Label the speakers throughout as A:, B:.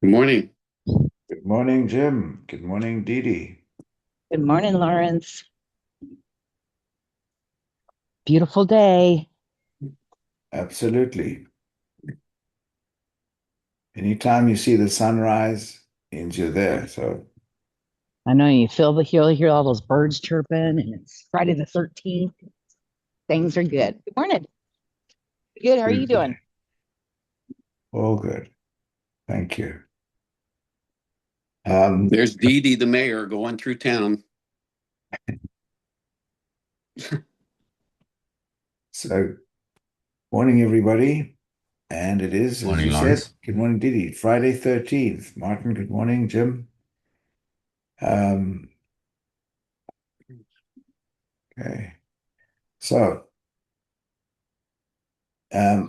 A: Good morning.
B: Good morning, Jim. Good morning, Dee Dee.
C: Good morning, Lawrence. Beautiful day.
B: Absolutely. Anytime you see the sunrise, means you're there. So
C: I know you hear all those birds chirping, and it's Friday the 13th. Things are good. Good morning. Good. How are you
B: absolutely.
C: doing?
B: All good. Thank you. Um,
A: There's Dee Dee, the mayor, going through town.
B: so morning, everybody. And it is, as
A: Morning,
B: you said,
A: Lawrence.
B: good morning, Dee Dee. Friday 13th. Martin, good morning, Jim. Um, okay. So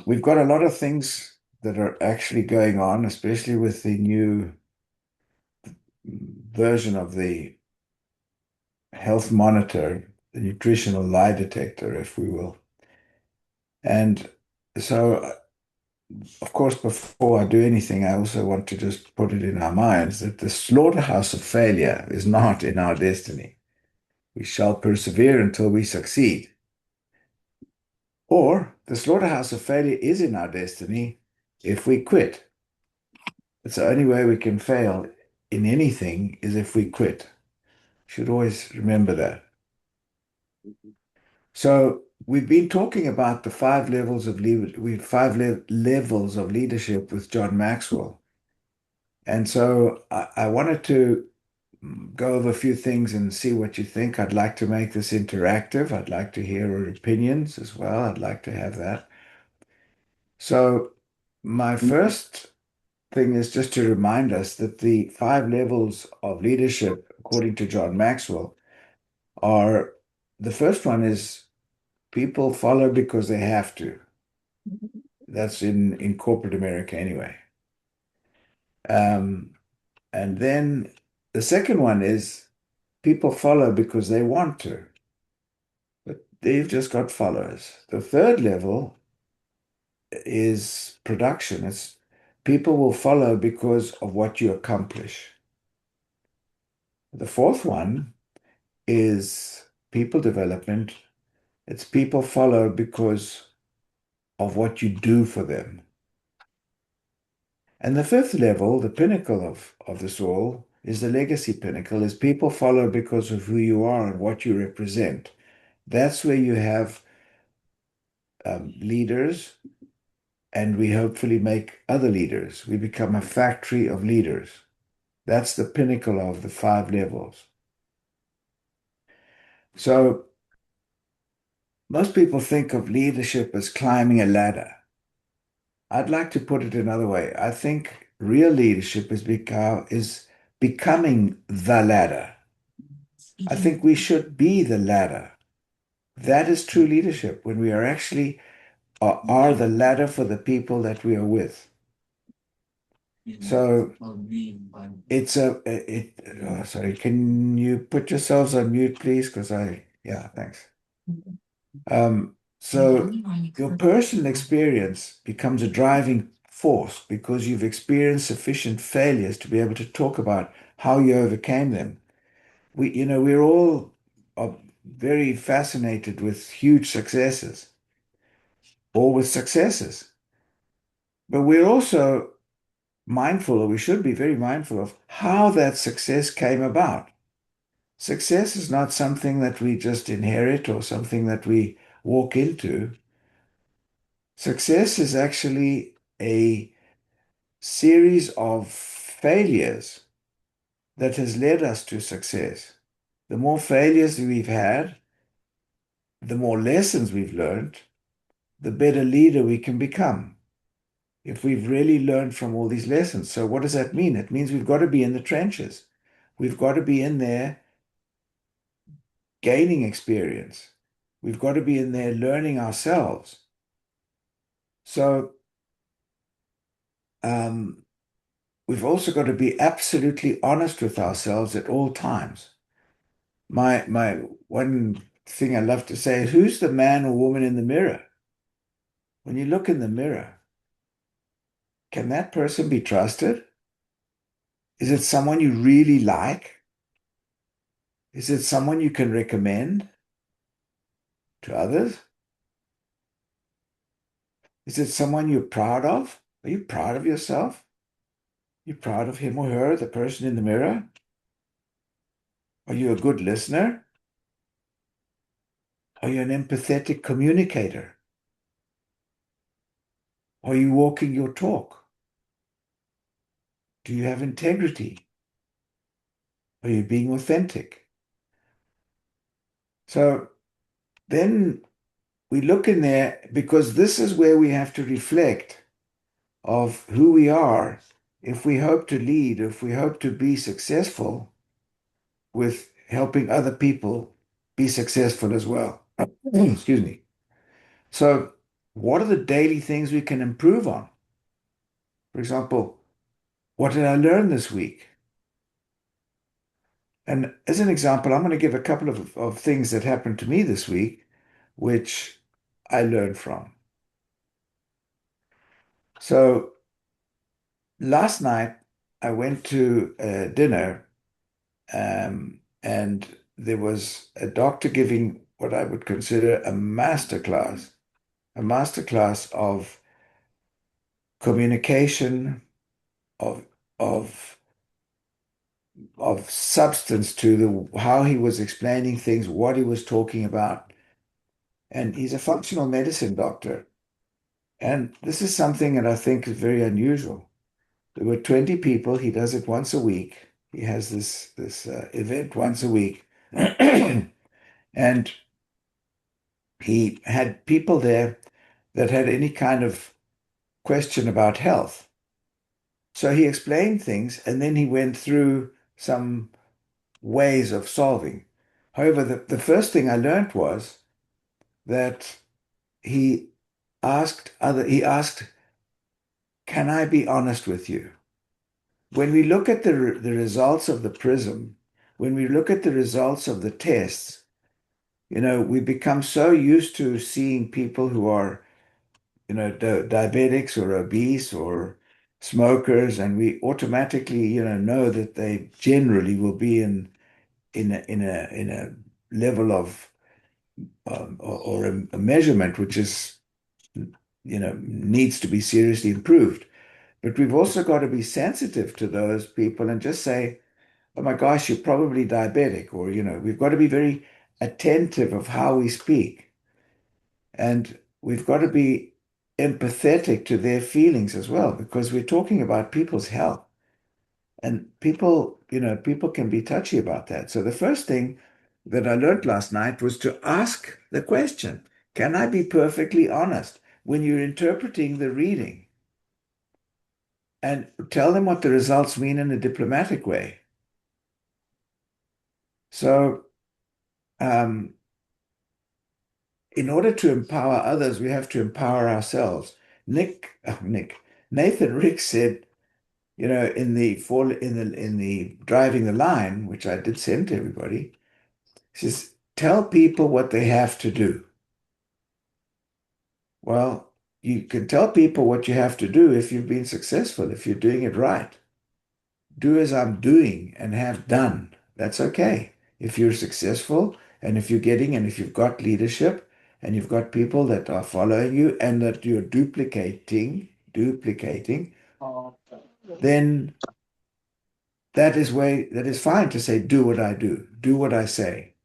B: we've got a lot of things that are actually going on, especially with the new version of the health monitor, the nutritional lie detector, if we will. And so, of course, before I do anything, I also want to just put it in our minds that the slaughterhouse of failure is not in our destiny. We shall persevere until we succeed. Or the slaughterhouse of failure is in our destiny if we quit. It's the only way we can fail in anything is if we quit. Should always remember that. So we've been talking about the five levels of levels of leadership with John Maxwell, and so I wanted to go over a few things and see what you think. I'd like to make this interactive. I'd like to hear your opinions as well. I'd like to have that. So my first thing is just to remind us that the five levels of leadership, according to John Maxwell, are the first one is people follow because they have to. That's in corporate America anyway. Um, and then the second one is people follow because they want to, but they've just got followers. The third level is production. It's people will follow because of what you accomplish. The fourth one is people development. It's people follow because of what you do for them. And the fifth level, the pinnacle of this all, is the legacy pinnacle, is people follow because of who you are and what you represent. That's where you have leaders, and we hopefully make other leaders. We become a factory of leaders. That's the pinnacle of the five levels. So most people think of leadership as climbing a ladder. I'd like to put it another way. I think real leadership is becoming the ladder. I think we should be the ladder. That is true leadership when we are actually are the ladder for the people that we are with. So it's sorry, can you put yourselves on mute, please? Yeah, thanks. So your personal experience becomes a driving force because you've experienced sufficient failures to be able to talk about how you overcame them. We're all very fascinated with huge successes or with successes, but we're also mindful, or we should be very mindful of how that success came about. Success is not something that we just inherit or something that we walk into. Success is actually a series of failures that has led us to success. The more failures we've had, the more lessons we've learned, the better leader we can become if we've really learned from all these lessons. So, what does that mean? It means we've got to be in the trenches. We've got to be in there gaining experience. We've got to be in there learning ourselves. So, um, we've also got to be absolutely honest with ourselves at all times. My one thing I love to say is, who's the man or woman in the mirror? When you look in the mirror, can that person be trusted? Is it someone you really like? Is it someone you can recommend to others? Is it someone you're proud of? Are you proud of yourself? You proud of him or her, the person in the mirror? Are you a good listener? Are you an empathetic communicator? Are you walking your talk? Do you have integrity? Are you being authentic? So then we look in there because this is where we have to reflect of who we are if we hope to lead, if we hope to be successful with helping other people be successful as well. Excuse me. So, what are the daily things we can improve on? For example, what did I learn this week? And as an example, I'm going to give a couple of things that happened to me this week, which I learned from. So, last night I went to dinner, and there was a doctor giving what I would consider a masterclass of communication, of of of substance to the how he was explaining things, what he was talking about. And he's a functional medicine doctor. And this is something that I think is very unusual. There were 20 people. He does it once a week. He has this event once a week. And he had people there that had any kind of question about health. So he explained things and then he went through some ways of solving. However, the first thing I learned was that he he asked, can I be honest with you? When we look at the results of the prism, when we look at the results of the tests, we become so used to seeing people who are, diabetics or obese or smokers, and we automatically, know that they generally will be in a level of or a measurement which is, needs to be seriously improved. But we've also got to be sensitive to those people and just say, oh my gosh, you're probably diabetic, or, we've got to be very attentive of how we speak. And we've got to be empathetic to their feelings as well, because we're talking about people's health. And people can be touchy about that. So the first thing that I learned last night was to ask the question, can I be perfectly honest when you're interpreting the reading? And tell them what the results mean in a diplomatic way. So, in order to empower others, we have to empower ourselves. Nathan Rick said, in the driving the line, which I did send to everybody, he says, tell people what they have to do. Well, you can tell people what you have to do if you've been successful, if you're doing it right. Do as I'm doing and have done. That's okay. If you're successful and if you've got leadership and you've got people that are following you and that you're duplicating, then that is fine to say, do what I do what I say.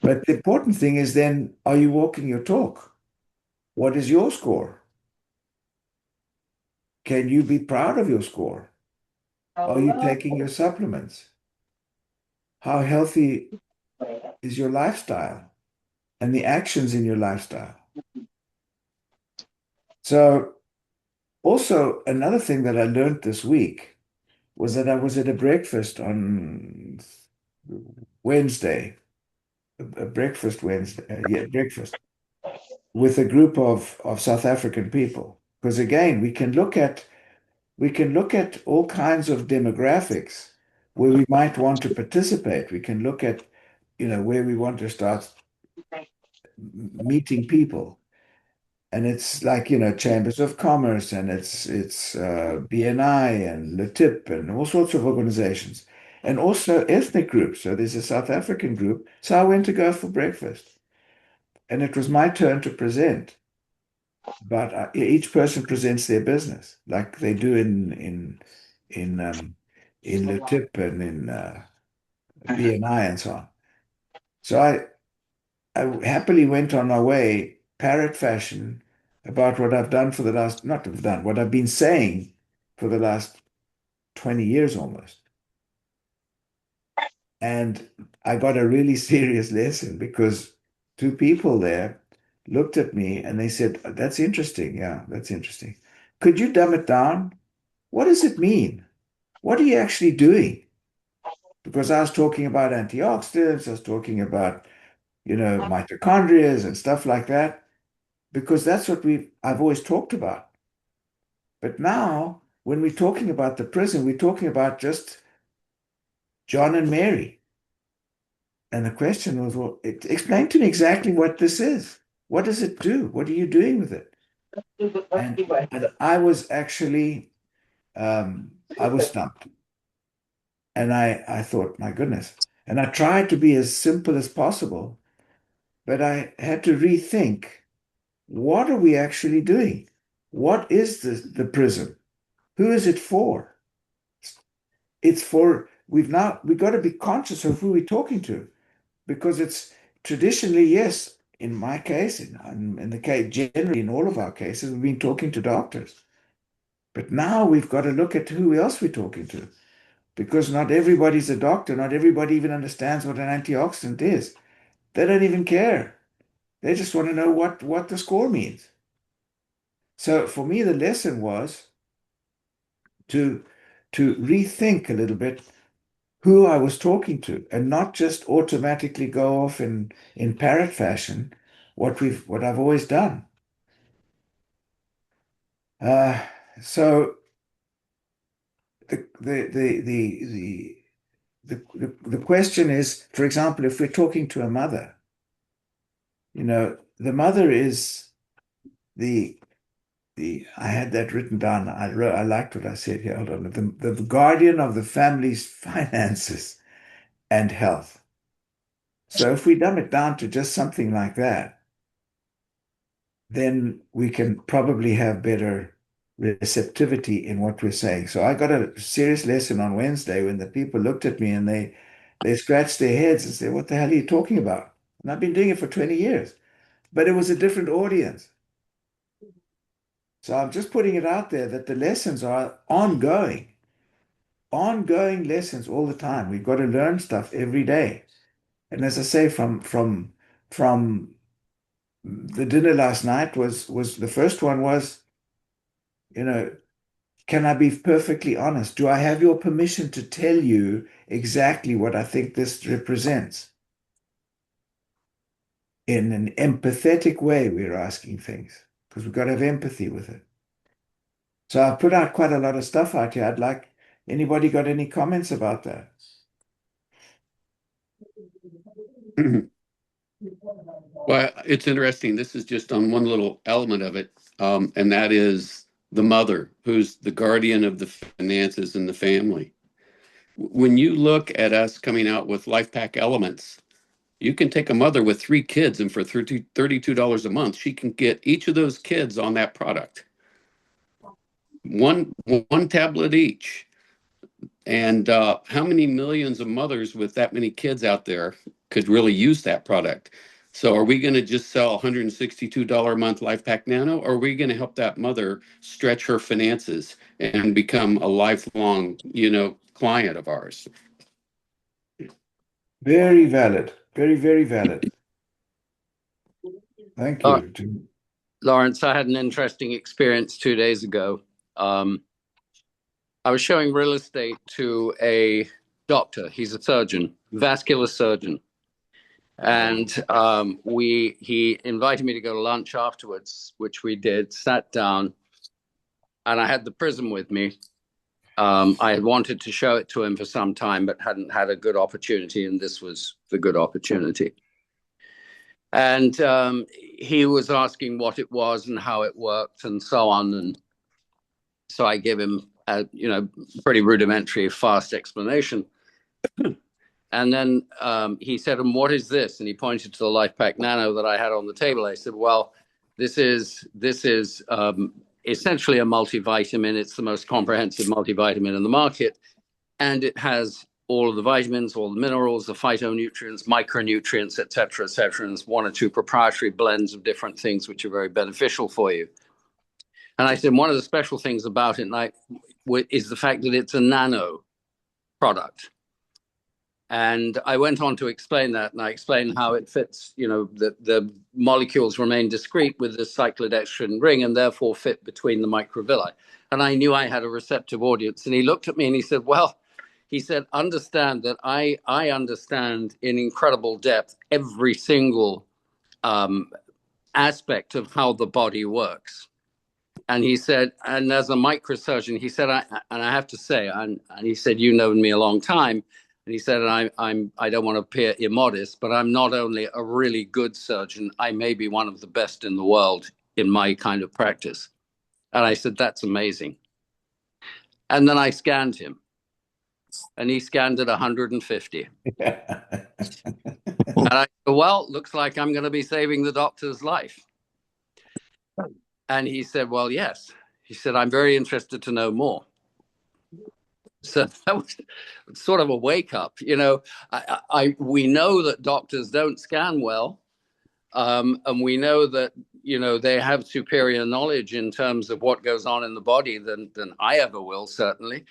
B: But the important thing is then, are you walking your talk? What is your score? Can you be proud of your score? Are you taking your supplements? How healthy is your lifestyle and the actions in your lifestyle? So, also, another thing that I learned this week was that I was at a breakfast on Wednesday, a breakfast Wednesday, breakfast with a group of South African people. Because again, we can look at all kinds of demographics where we might want to participate. We can look at, where we want to start meeting people. And it's like, chambers of commerce, and it's BNI and Le Tip and all sorts of organizations, and also ethnic groups. So there's a South African group. So I went to go for breakfast, and it was my turn to present. But each person presents their business, like they do in Le Tip and in BNI and so on. So I happily went on my way, parrot fashion, about what I've done for the last, not have done, what I've been saying for the last 20 years almost. And I got a really serious lesson because two people there looked at me and they said, "That's interesting. Yeah, that's interesting. Could you dumb it down? What does it mean? What are you actually doing?" Because I was talking about antioxidants, I was talking about, mitochondria and stuff like that, because that's what I've always talked about. But now, when we're talking about the prison, we're talking about just John and Mary. And the question was, well, explain to me exactly what this is. What does it do? What are you doing with it? And I was actually, I was stumped. And I thought, my goodness. And I tried to be as simple as possible, but I had to rethink, what are we actually doing? What is the prison? Who is it for? It's for, we've got to be conscious of who we're talking to, because it's traditionally, yes, in my case, in the case, generally in all of our cases, we've been talking to doctors. But now we've got to look at who else we're talking to, because not everybody's a doctor. Not everybody even understands what an antioxidant is. They don't even care. They just want to know what the score means. So for me, the lesson was to rethink a little bit who I was talking to, and not just automatically go off in parrot fashion what I've always done. Uh, so the question is, for example, if we're talking to a mother, the mother is the I had that written down. I liked what I said here. Hold on. The guardian of the family's finances and health. So if we dumb it down to just something like that, then we can probably have better receptivity in what we're saying. So I got a serious lesson on Wednesday when the people looked at me and they scratched their heads and said, "What the hell are you talking about?" And I've been doing it for 20 years, but it was a different audience. So I'm just putting it out there that the lessons are ongoing lessons all the time. We've got to learn stuff every day. And as I say, from the dinner last night was the first one was, you know, can I be perfectly honest? Do I have your permission to tell you exactly what I think this represents? In an empathetic way, we're asking things because we've got to have empathy with it. So I've put out quite a lot of stuff out here. I'd like, anybody got any comments about that?
A: Well, it's interesting. This is just on one little element of it, and that is the mother, who's the guardian of the finances in the family. When you look at us coming out with Life Pack Elements, you can take a mother with 3 kids, and for $32 a month, she can get each of those kids on that product. One tablet each. And how many millions of mothers with that many kids out there could really use that product? So are we going to just sell $162 a month Life Pack Nano, or are we going to help that mother stretch her finances and become a lifelong, client of ours?
B: Very valid. Very, very valid. Thank
D: Uh,
B: you.
D: Lawrence, I had an interesting experience 2 days ago. I was showing real estate to a doctor. He's a surgeon, vascular surgeon. And he invited me to go to lunch afterwards, which we did, sat down, and I had the prism with me. I had wanted to show it to him for some time, but hadn't had a good opportunity, and this was the good opportunity. And he was asking what it was and how it worked and so on. And so I gave him a pretty rudimentary, fast explanation. And then he said, "And what is this?" And he pointed to the Life Pack Nano that I had on the table. I said, "Well, this is essentially a multivitamin. It's the most comprehensive multivitamin in the market, and it has all of the vitamins, all the minerals, the phytonutrients, micronutrients, et cetera, and one or two proprietary blends of different things which are very beneficial for you." And I said, one of the special things about it is the fact that it's a nano product. And I went on to explain that, and I explained how it fits, the molecules remain discrete with the cyclodextrin ring and therefore fit between the microvilli. And I knew I had a receptive audience. And he looked at me and he said, "Well," he said, "understand that I understand in incredible depth every single aspect of how the body works." And he said, "And as a microsurgeon," he said, I have to say, and he said, "You've known me a long time." And he said, I don't want to appear immodest, but I'm not only a really good surgeon, I may be one of the best in the world in my kind of practice." And I said, "That's amazing." And then I scanned him, and he scanned at 150. And I said, "Well, looks like I'm going to be saving the doctor's life." And he said, "Well, yes." He said, "I'm very interested to know more." So that was sort of a wake up. We know that doctors don't scan well, and we know that they have superior knowledge in terms of what goes on in the body than I ever will, certainly.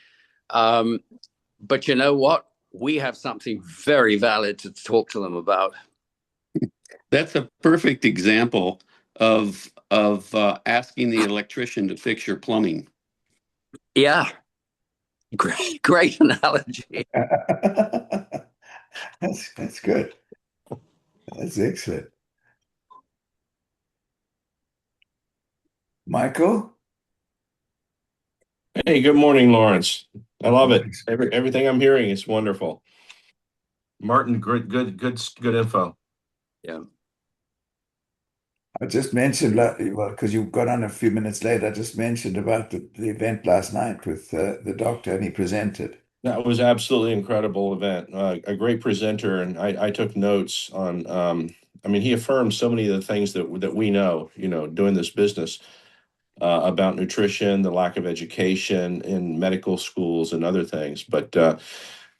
D: But you know what? We have something very valid to talk to them about.
A: That's a perfect example of asking the electrician to fix your plumbing.
D: Yeah, great analogy.
B: That's good. That's excellent. Michael?
E: Hey, good morning, Lawrence. I love it. Everything I'm hearing is wonderful. Martin, good info.
D: Yeah.
B: I just mentioned, well, because you got on a few minutes late, I just mentioned about the event last night with the doctor, and he presented.
E: That was absolutely incredible event. A great presenter, and I took notes on. I mean, he affirmed so many of the things that we know, doing this business about nutrition, the lack of education in medical schools, and other things.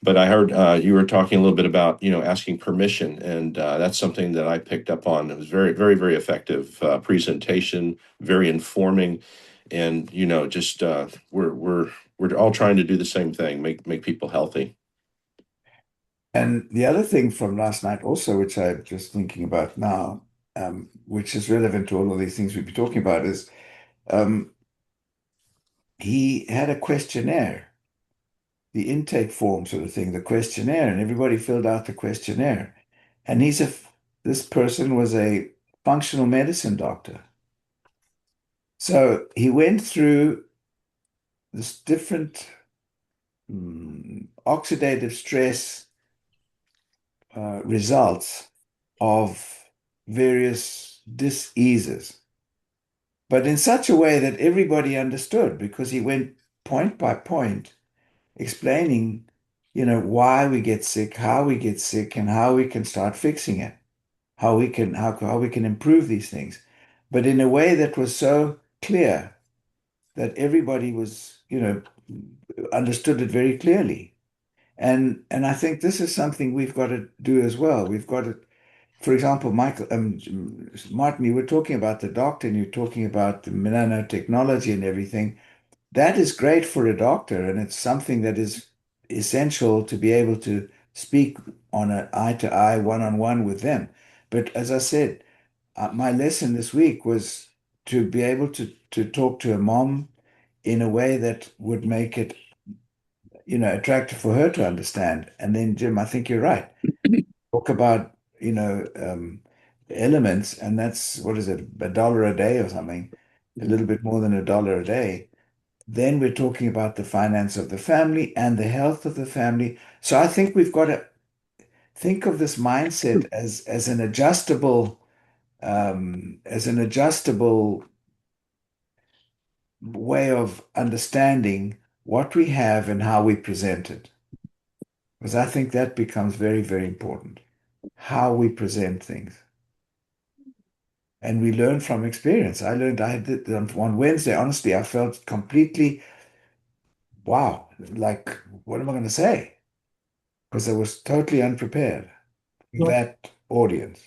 E: But I heard you were talking a little bit about asking permission, and that's something that I picked up on. It was very, very, very effective presentation, very informing, and just we're all trying to do the same thing, make people healthy.
B: And the other thing from last night also, which I'm just thinking about now, which is relevant to all of these things we've been talking about, is he had a questionnaire, the intake form sort of thing, the questionnaire, and everybody filled out the questionnaire. And this person was a functional medicine doctor. So he went through this different oxidative stress results of various diseases, but in such a way that everybody understood, because he went point by point explaining, why we get sick, how we get sick, and how we can start fixing it, how we can improve these things, but in a way that was so clear that everybody was, understood it very clearly. And I think this is something we've got to do as well. We've got to, for example, Martin, you were talking about the doctor and you're talking about the nanotechnology and everything. That is great for a doctor, and it's something that is essential to be able to speak on an eye-to-eye, one-on-one with them. But as I said, my lesson this week was to be able to talk to a mom in a way that would make it, attractive for her to understand. And then, Jim, I think you're right. Talk about, elements, and that's, what is it, $1 a day or something, a little bit more than $1 a day. Then we're talking about the finance of the family and the health of the family. So I think we've got to think of this mindset as an adjustable as an adjustable way of understanding what we have and how we present it. Because I think that becomes very, very important, how we present things. And we learn from experience. I did on Wednesday, honestly, I felt completely, wow, like, what am I going to say? Because I was totally unprepared for that audience.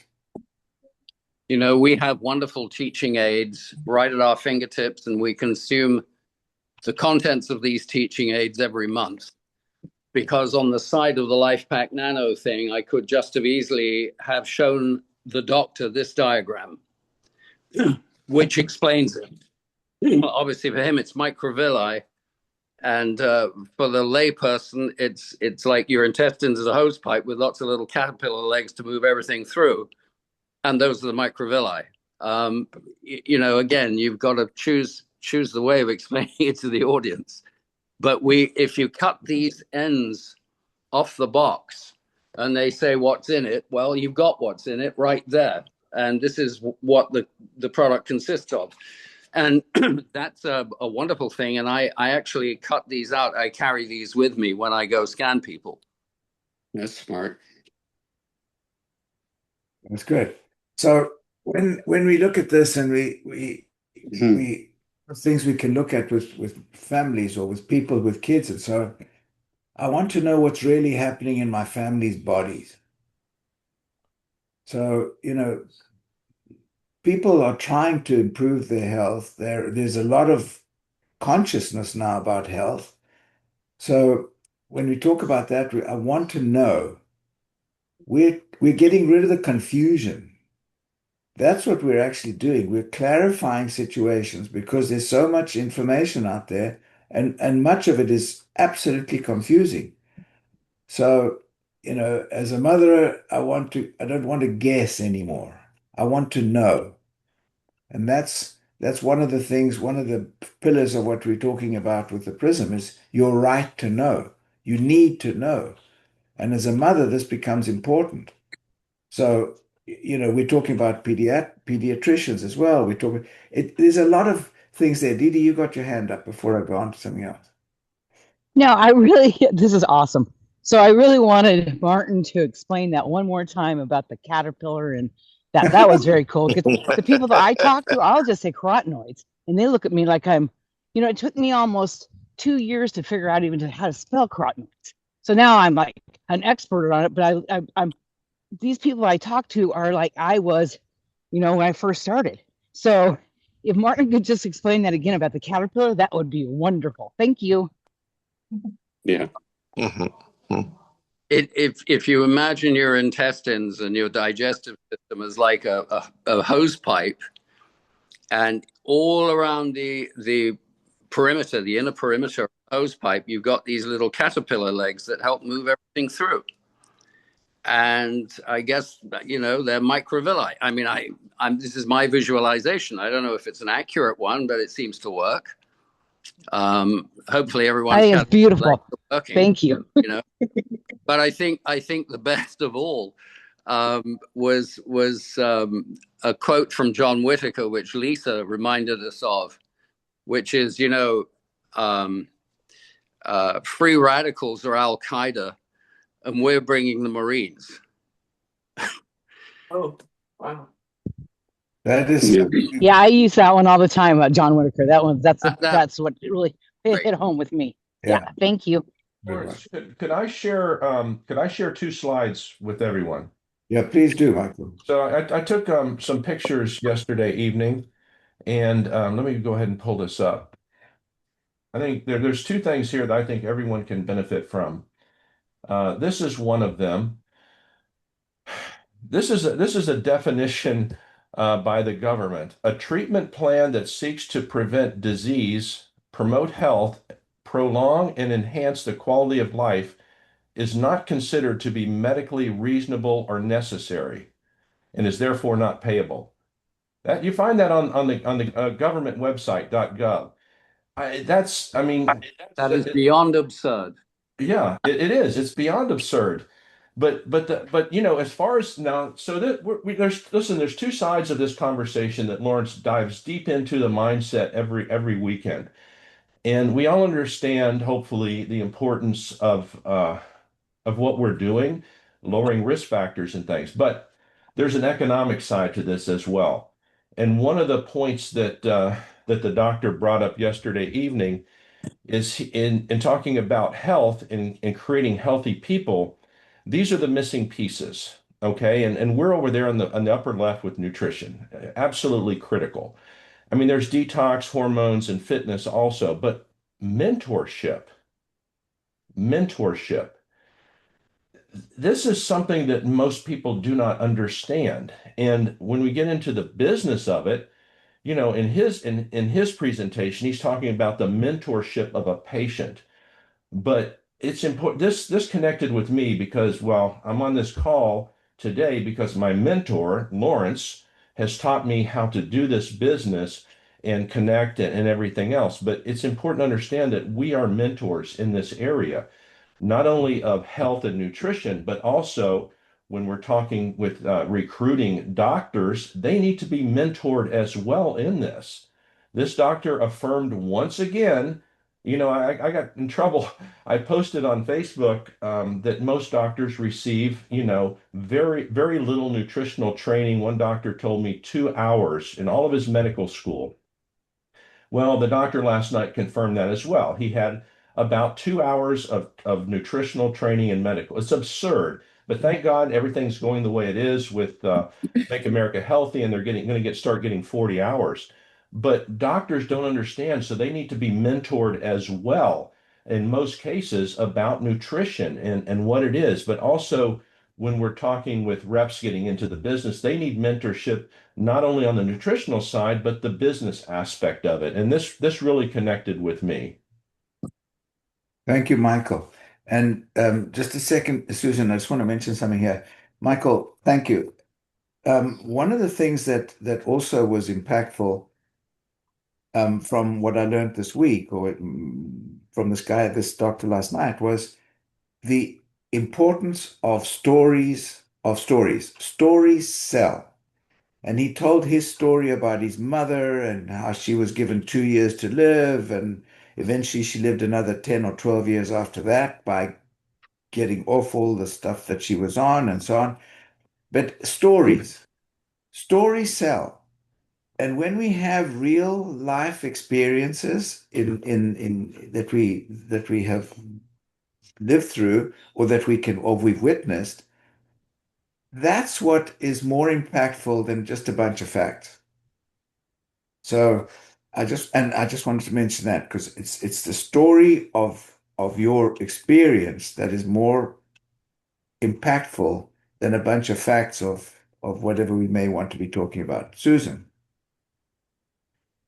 D: You know, we have wonderful teaching aids right at our fingertips, and we consume the contents of these teaching aids every month. Because on the side of the LifePak Nano thing, I could just have easily have shown the doctor this diagram, which explains it. Obviously, for him, it's microvilli. And for the layperson, it's like your intestines is a hose pipe with lots of little caterpillar legs to move everything through. And those are the microvilli. You know, again, you've got to choose the way of explaining it to the audience. But if you cut these ends off the box and they say what's in it, well, you've got what's in it right there. And this is what the product consists of. And that's a wonderful thing. And I actually cut these out. I carry these with me when I go scan people.
A: That's smart.
B: That's good. So when we look at this and we things we can look at with families or with people with kids, and so I want to know what's really happening in my family's bodies. So, people are trying to improve their health. There's a lot of consciousness now about health. So when we talk about that, I want to know we're getting rid of the confusion. That's what we're actually doing. We're clarifying situations because there's so much information out there, and much of it is absolutely confusing. So, as a mother, I don't want to guess anymore. I want to know. And that's one of the things, one of the pillars of what we're talking about with the prism is your right to know. You need to know. And as a mother, this becomes important. So, we're talking about pediatricians as well. There's a lot of things there. Didi, you got your hand up before I go on to something else.
C: No, this is awesome. So I really wanted Martin to explain that one more time about the caterpillar, and that was very cool. Because the people that I talk to, I'll just say carotenoids, and they look at me like it took me almost 2 years to figure out even how to spell carotenoids. So now I'm like an expert on it, but I'm these people I talk to are like I was, when I first started. So if Martin could just explain that again about the caterpillar, that would be wonderful. Thank you.
A: Yeah.
D: If you imagine your intestines and your digestive system as like a hose pipe, and all around the perimeter, the inner perimeter of the hose pipe, you've got these little caterpillar legs that help move everything through. And I guess they're microvilli. I mean, this is my visualization. I don't know if it's an accurate one, but it seems to work. Hopefully, everyone's
C: It's beautiful.
D: Working,
C: thank you.
D: But I think the best of all was a quote from John Whitaker, which Lisa reminded us of, which is free radicals are Al Qaeda, and we're bringing the Marines.
E: Oh, wow.
B: That is,
C: Yeah, I use that one all the time, John Whitaker. That's what really hit home with me. Yeah, thank you.
E: Could I share 2 slides with everyone?
B: Yeah, please do, Michael.
E: So I took some pictures yesterday evening, and let me go ahead and pull this up. I think there's 2 things here that I think everyone can benefit from. This is one of them. This is a definition by the government: a treatment plan that seeks to prevent disease, promote health, prolong and enhance the quality of life is not considered to be medically reasonable or necessary, and is therefore not payable. That you find that on the government website .gov.
D: That is beyond absurd.
E: Yeah, it is. It's beyond absurd. But as far as now, so that there's two sides of this conversation that Lawrence dives deep into the mindset every weekend. And we all understand, hopefully, the importance of what we're doing, lowering risk factors and things. But there's an economic side to this as well. And one of the points that the doctor brought up yesterday evening is in talking about health and creating healthy people. These are the missing pieces. Okay. And we're over there on the upper left with nutrition, absolutely critical. I mean, there's detox, hormones, and fitness also, but mentorship, mentorship. This is something that most people do not understand. And when we get into the business of it, in his presentation, he's talking about the mentorship of a patient. But it's important. This connected with me because, well, I'm on this call today because my mentor, Lawrence, has taught me how to do this business and connect and everything else. But it's important to understand that we are mentors in this area, not only of health and nutrition, but also when we're talking with recruiting doctors, they need to be mentored as well in this. This doctor affirmed once again, I got in trouble. I posted on Facebook that most doctors receive, very, very little nutritional training. One doctor told me 2 hours in all of his medical school. Well, the doctor last night confirmed that as well. He had about 2 hours of nutritional training and medical. It's absurd. But thank God everything's going the way it is with Make America Healthy, and they're going to start getting 40 hours. But doctors don't understand, so they need to be mentored as well in most cases about nutrition and what it is. But also when we're talking with reps getting into the business, they need mentorship not only on the nutritional side, but the business aspect of it. And this really connected with me.
B: Thank you, Michael. And just a second, Susan, I just want to mention something here. Michael, thank you. One of the things that also was impactful from what I learned this week, or from this doctor last night, was the importance of stories, Stories sell. And he told his story about his mother and how she was given 2 years to live. And eventually she lived another 10 or 12 years after that by getting off all the stuff that she was on and so on. But stories sell. And when we have real life experiences in that we have lived through, or we've witnessed, that's what is more impactful than just a bunch of facts. So I just wanted to mention that because it's the story of your experience that is more impactful than a bunch of facts of whatever we may want to be talking about. Susan.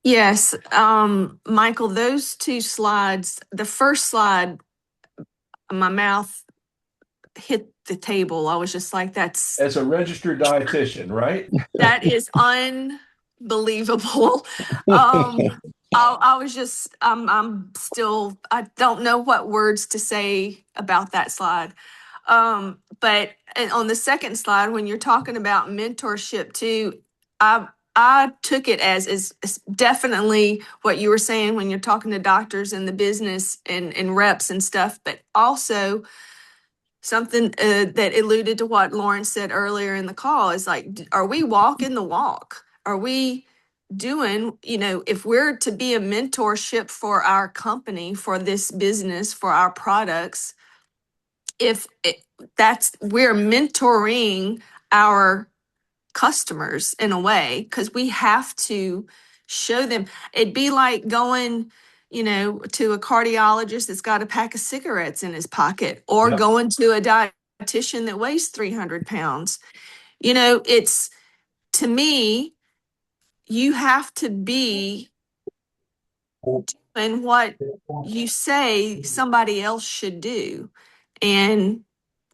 F: Yes, Michael, those two slides, the first slide, my mouth hit the table. I was just like,
E: As a registered dietitian, right?
F: that is unbelievable. I was just, I'm still, I don't know what words to say about that slide. But and on the second slide, when you're talking about mentorship too, I took it as definitely what you were saying when you're talking to doctors in the business and reps and stuff, but also something that alluded to what Lawrence said earlier in the call is like, are we walking the walk? Are we doing, if we're to be a mentorship for our company, for this business, for our products, if we're mentoring our customers in a way, because we have to show them. It'd be like going, to a cardiologist that's got a pack of cigarettes in his pocket, or
E: Yep.
F: going to a dietitian that weighs 300 pounds. It's, to me, you have to be doing what you say somebody else should do. And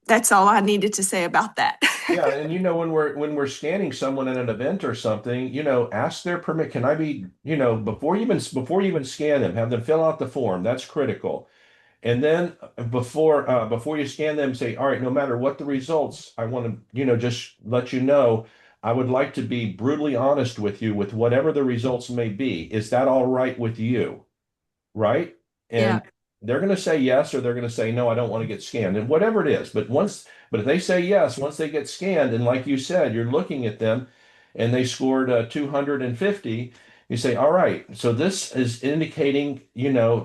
F: that's all I needed to say about that.
E: Yeah, and when we're scanning someone at an event or something, ask their permit. Can I be, before you even scan them, have them fill out the form. That's critical. And then before you scan them, say, all right, no matter what the results, I want to, just let you know, I would like to be brutally honest with you with whatever the results may be. Is that all right with you? Right?
F: Yeah.
E: And they're going to say yes, or they're going to say no, I don't want to get scanned, and whatever it is. But if they say yes, once they get scanned, and like you said, you're looking at them, and they scored 250, you say, all right, so this is indicating,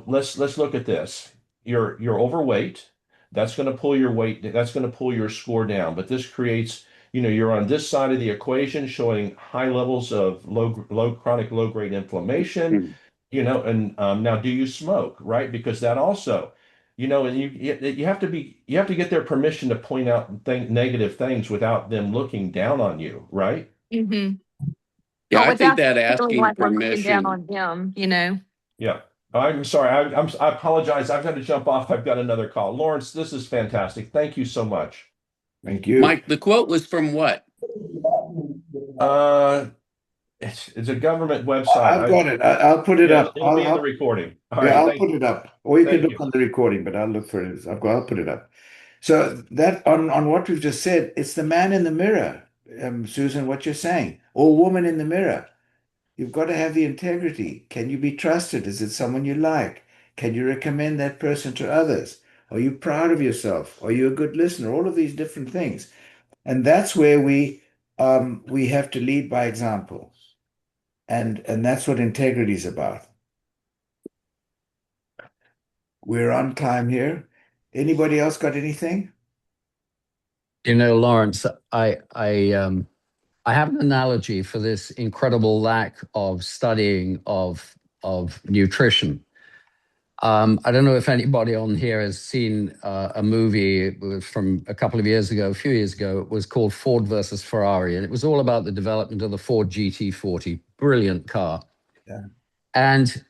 E: let's look at this. You're overweight. That's going to pull your weight. That's going to pull your score down. But this creates, you're on this side of the equation, showing high levels of chronic low grade inflammation.
A: Mm.
E: And now, do you smoke, right? Because that also, and you have to get their permission to point out negative things without them looking down on you, right?
F: Mm-hmm.
A: Yeah,
F: But
A: I think
F: without
A: that
F: feeling
A: asking
F: like we're looking down
A: permission.
F: on them.
E: Yeah. I'm sorry. I apologize. I've got to jump off. I've got another call. Lawrence, this is fantastic. Thank you so much.
B: Thank you.
A: Mike, the quote was from what?
E: Uh, it's a government website.
B: I've got it. I'll put it
E: Yes,
B: up.
E: it'll be in the recording. All
B: Yeah,
E: right.
B: I'll put it up. Or you can
E: Thank
B: look
E: you.
B: on the recording, but I'll look for it. I'll put it up. So that on what we've just said, it's the man in the mirror, Susan, what you're saying, or woman in the mirror. You've got to have the integrity. Can you be trusted? Is it someone you like? Can you recommend that person to others? Are you proud of yourself? Are you a good listener? All of these different things. And that's where we have to lead by example. And that's what integrity is about. We're on time here. Anybody else got anything?
D: Lawrence, I have an analogy for this incredible lack of studying of nutrition. I don't know if anybody on here has seen a movie. It was from a couple of years ago, a few years ago. It was called Ford versus Ferrari, and it was all about the development of the Ford GT40. Brilliant car.
B: Yeah.
D: And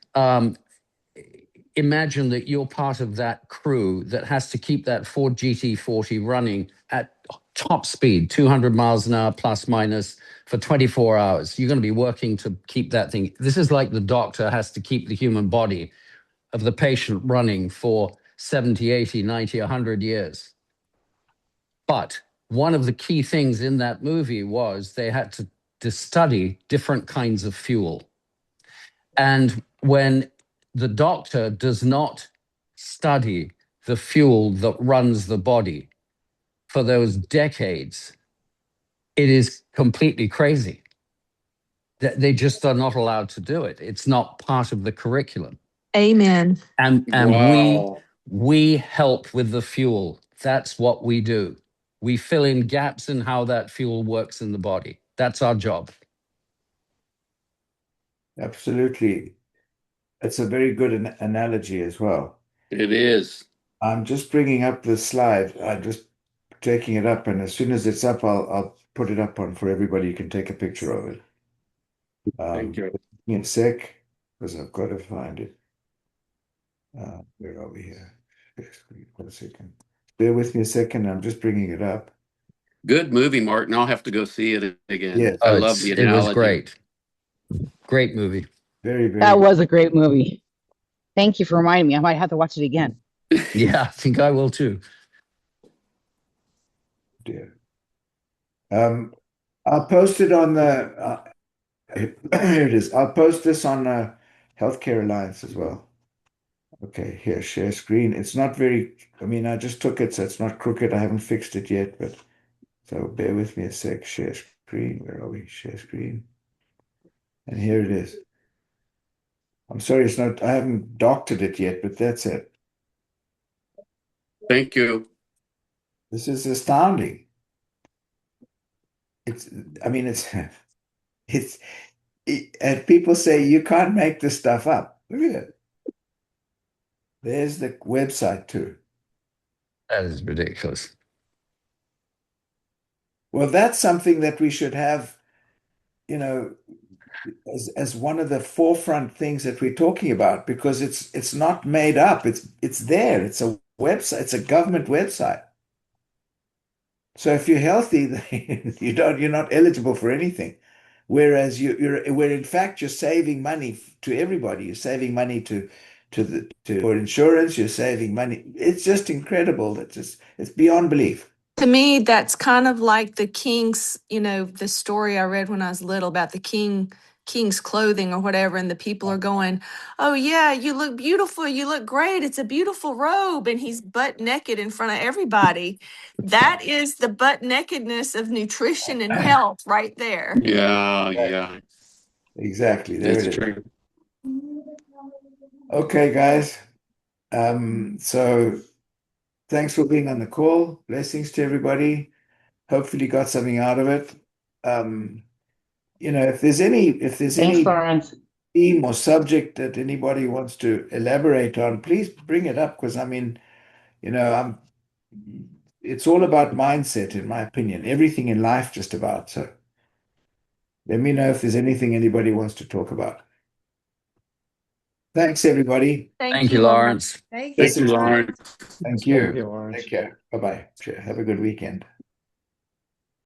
D: imagine that you're part of that crew that has to keep that Ford GT40 running at top speed, 200 miles an hour plus minus for 24 hours. You're going to be working to keep that thing. This is like the doctor has to keep the human body of the patient running for 70, 80, 90, 100 years. But one of the key things in that movie was they had to study different kinds of fuel. And when the doctor does not study the fuel that runs the body for those decades, it is completely crazy. They just are not allowed to do it. It's not part of the curriculum.
F: Amen.
D: And
A: Wow.
D: we help with the fuel. That's what we do. We fill in gaps in how that fuel works in the body. That's our job.
B: Absolutely. It's a very good analogy as well.
A: It is.
B: I'm just bringing up the slide. I'm just taking it up, and as soon as it's up, I'll put it up on for everybody. You can take a picture of it.
A: Thank you.
B: Give me a sec, because I've got to find it. Where are we here? One second. Bear with me a second. I'm just bringing it up.
A: Good movie, Martin. I'll have to go see it again.
B: Yes.
A: I
D: Oh,
A: love the
D: it was
A: analogy.
D: great. Great movie.
B: Very, very
C: That
B: good.
C: was a great movie. Thank you for reminding me. I might have to watch it again.
D: Yeah, I think I will too.
B: Dear. I'll post it on the here it is. I'll post this on Healthcare Alliance as well. Okay, here, share screen. It's not very, I just took it, so it's not crooked. I haven't fixed it yet, but so bear with me a sec. Share screen. Where are we? Share screen. And here it is. I'm sorry, it's not, I haven't doctored it yet, but that's it.
A: Thank you.
B: This is astounding. It's, it's, and people say you can't make this stuff up. Look at it. There's the website too.
D: That is ridiculous.
B: Well, that's something that we should have, as one of the forefront things that we're talking about, because it's not made up. It's there. It's a website. It's a government website. So if you're healthy, you're not eligible for anything. Whereas where in fact you're saving money to everybody. You're saving money to for insurance, you're saving money. It's just incredible. It's beyond belief.
F: To me, that's kind of like the king's, the story I read when I was little about the king's clothing or whatever, and the people are going, "Oh yeah, you look beautiful, you look great, it's a beautiful robe," and he's butt naked in front of everybody. That is the butt nakedness of nutrition and health right there.
A: Yeah, yeah,
B: Exactly. There
A: that's
B: it is.
A: true.
B: Okay, guys. So thanks for being on the call. Blessings to everybody. Hopefully got something out of it. If there's
C: Thanks,
B: any
C: Lawrence.
B: theme or subject that anybody wants to elaborate on, please bring it up because it's all about mindset, in my opinion. Everything in life, just about. So let me know if there's anything anybody wants to talk about. Thanks, everybody.
F: Thank you, Lawrence.
A: Thank you, Lauren.
B: Thank you.
G: Thank you, Lawrence.
B: Take care. Bye-bye. Have a good weekend.